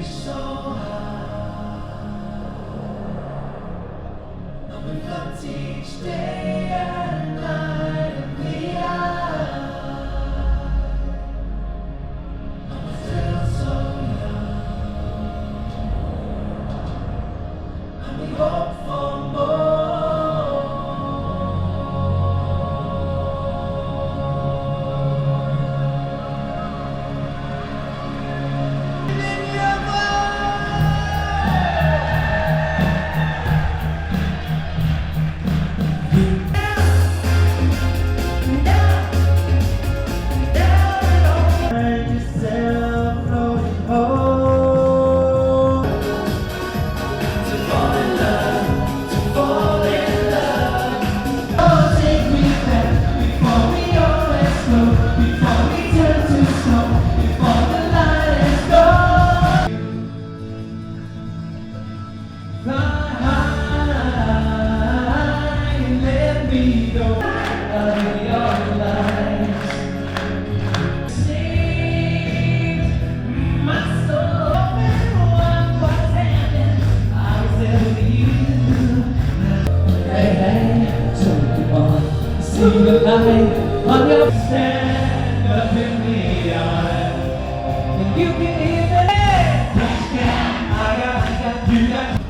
so high, and we float each day and night in the eye, and we're still so young, and we hope for more. On your stand up in the eye, and you can hear the I got you that.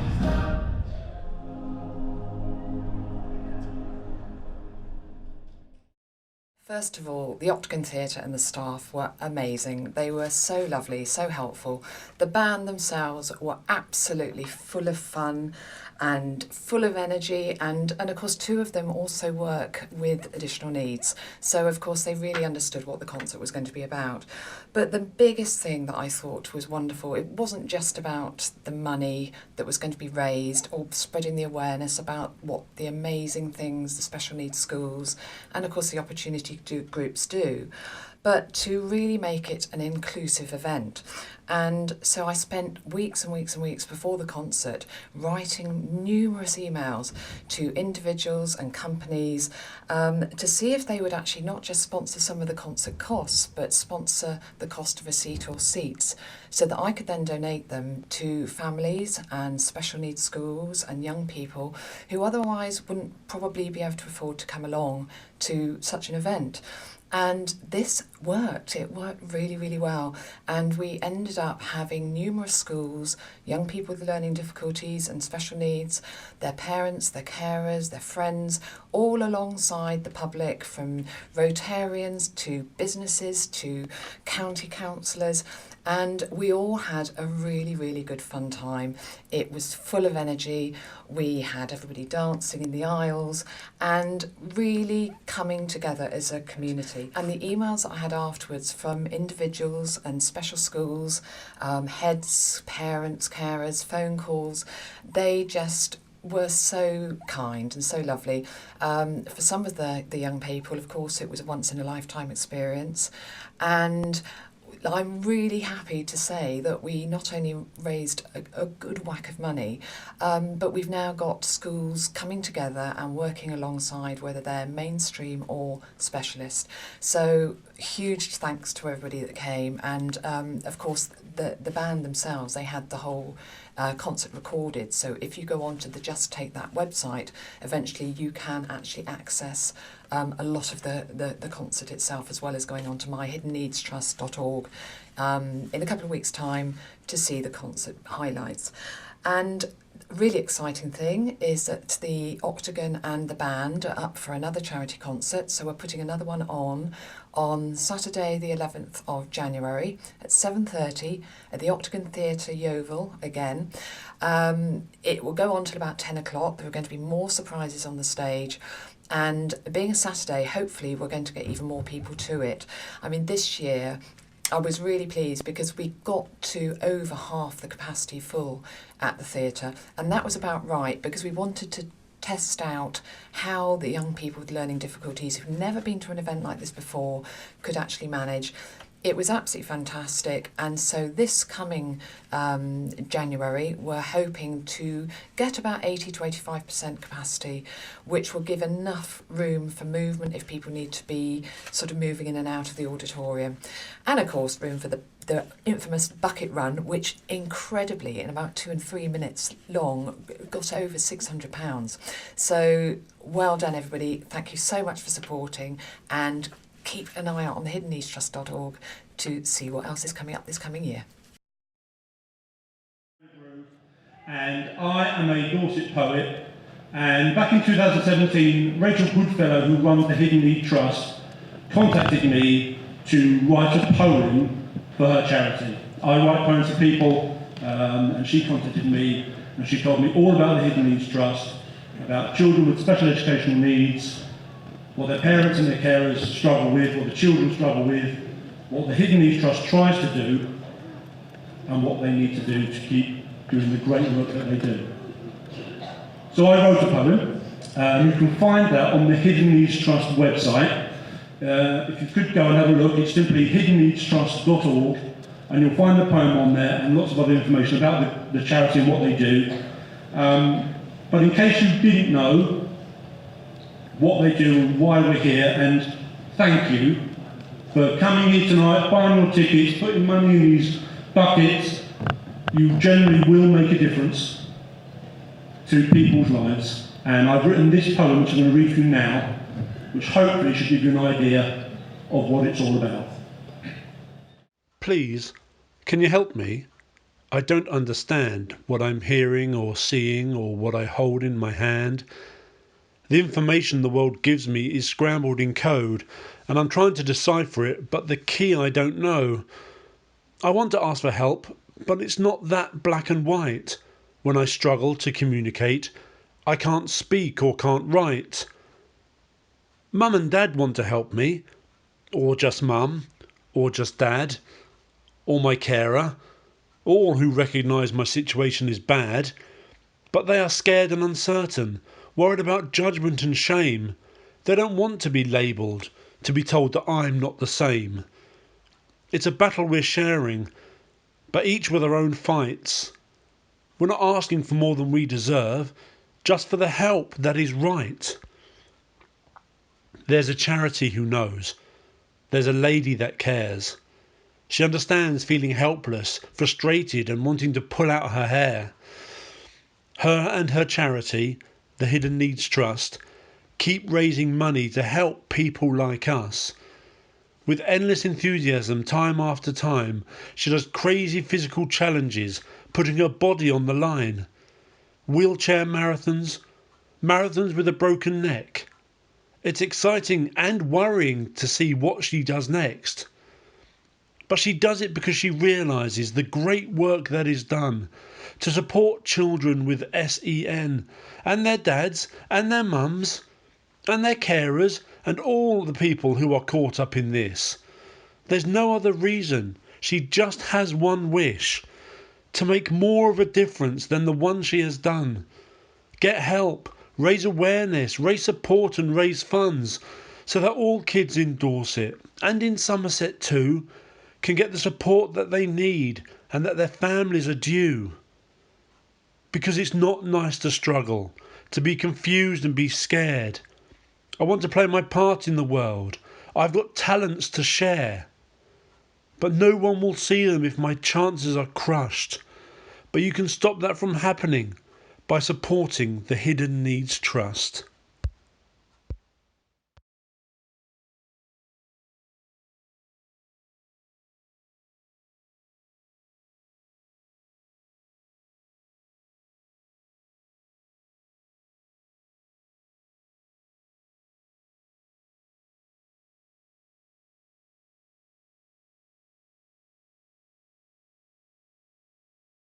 First of all, the Octagon Theatre and the staff were amazing. They were so lovely, so helpful. The band themselves were absolutely full of fun and full of energy, and of course two of them also work with additional needs. So of course they really understood what the concert was going to be about. But the biggest thing that I thought was wonderful, it wasn't just about the money that was going to be raised or spreading the awareness about what the amazing things the special needs schools and of course the opportunity groups do, but to really make it an inclusive event. And so I spent weeks and weeks and weeks before the concert writing numerous emails to individuals and companies to see if they would actually not just sponsor some of the concert costs, but sponsor the cost of a seat or seats, so that I could then donate them to families and special needs schools and young people who otherwise wouldn't probably be able to afford to come along to such an event. And this worked. It worked really, really well. And we ended up having numerous schools, young people with learning difficulties and special needs, their parents, their carers, their friends, all alongside the public, from Rotarians to businesses to county councillors. And we all had a really, really good fun time. It was full of energy. We had everybody dancing in the aisles and really coming together as a community. And the emails that I had afterwards from individuals and special schools, heads, parents, carers, phone calls, they just were so kind and so lovely. For some of the young people, of course, it was a once in a lifetime experience. And I'm really happy to say that we not only raised a good whack of money, but we've now got schools coming together and working alongside, whether they're mainstream or specialist. So huge thanks to everybody that came, and of course the band themselves, they had the whole concert recorded. So if you go on to the Just Take That website, eventually you can actually access a lot of the concert itself, as well as going on to myhiddenneedstrust.org in a couple of weeks' time to see the concert highlights. And really exciting thing is that the Octagon and the band are up for another charity concert, so we're putting another one on Saturday the 11th of January at 7:30 at the Octagon Theatre, Yeovil again. It will go on till about 10 o'clock. There are going to be more surprises on the stage. And being a Saturday, hopefully we're going to get even more people to it. I mean, this year I was really pleased because we got to over half the capacity full at the theatre, and that was about right, because we wanted to test out how the young people with learning difficulties who've never been to an event like this before could actually manage. It was absolutely fantastic, and so this coming January we're hoping to get about 80 to 85% capacity, which will give enough room for movement if people need to be sort of moving in and out of the auditorium, and of course room for the infamous bucket run, which incredibly in about 2 and 3 minutes long got over £600. So well done everybody, thank you so much for supporting, and keep an eye out on the hiddenneedstrust.org to see what else is coming up this coming year. And I am a Dorset poet, and back in 2017 Rachel Goodfellow, who runs the Hidden Need Trust, contacted me to write a poem for her charity. I write poems for people, and she contacted me and she told me all about the Hidden Needs Trust, about children with special educational needs, what their parents and their carers struggle with, what the children struggle with, what the Hidden Needs Trust tries to do, and what they need to do to keep doing the great work that they do. So I wrote a poem. You can find that on the Hidden Needs Trust website. If you could go and have a look, it's simply hiddenneedstrust.org, and you'll find the poem on there and lots of other information about the charity and what they do. But in case you didn't know what they do and why we're here, and thank you for coming here tonight, buying your tickets, putting money in these buckets. You generally will make a difference to people's lives. And I've written this poem, which I'm going to read through now, which hopefully should give you an idea of what it's all about. Please, can you help me? I don't understand what I'm hearing or seeing or what I hold in my hand. The information the world gives me is scrambled in code, and I'm trying to decipher it, but the key I don't know. I want to ask for help, but it's not that black and white. When I struggle to communicate, I can't speak or can't write. Mum and Dad want to help me, or just Mum, or just Dad, or my carer, all who recognise my situation is bad, but they are scared and uncertain, worried about judgment and shame. They don't want to be labelled, to be told that I'm not the same. It's a battle we're sharing, but each with our own fights. We're not asking for more than we deserve, just for the help that is right. There's a charity who knows. There's a lady that cares. She understands feeling helpless, frustrated and wanting to pull out her hair. Her and her charity, the Hidden Needs Trust, keep raising money to help people like us. With endless enthusiasm, time after time, she does crazy physical challenges, putting her body on the line. Wheelchair marathons, marathons with a broken neck. It's exciting and worrying to see what she does next. But she does it because she realises the great work that is done to support children with SEN and their dads and their mums and their carers and all the people who are caught up in this. There's no other reason. She just has one wish: to make more of a difference than the one she has done. Get help, raise awareness, raise support and raise funds so that all kids in Dorset and in Somerset too can get the support that they need and that their families are due. Because it's not nice to struggle, to be confused and be scared. I want to play my part in the world. I've got talents to share. But no one will see them if my chances are crushed. But you can stop that from happening by supporting the Hidden Needs Trust.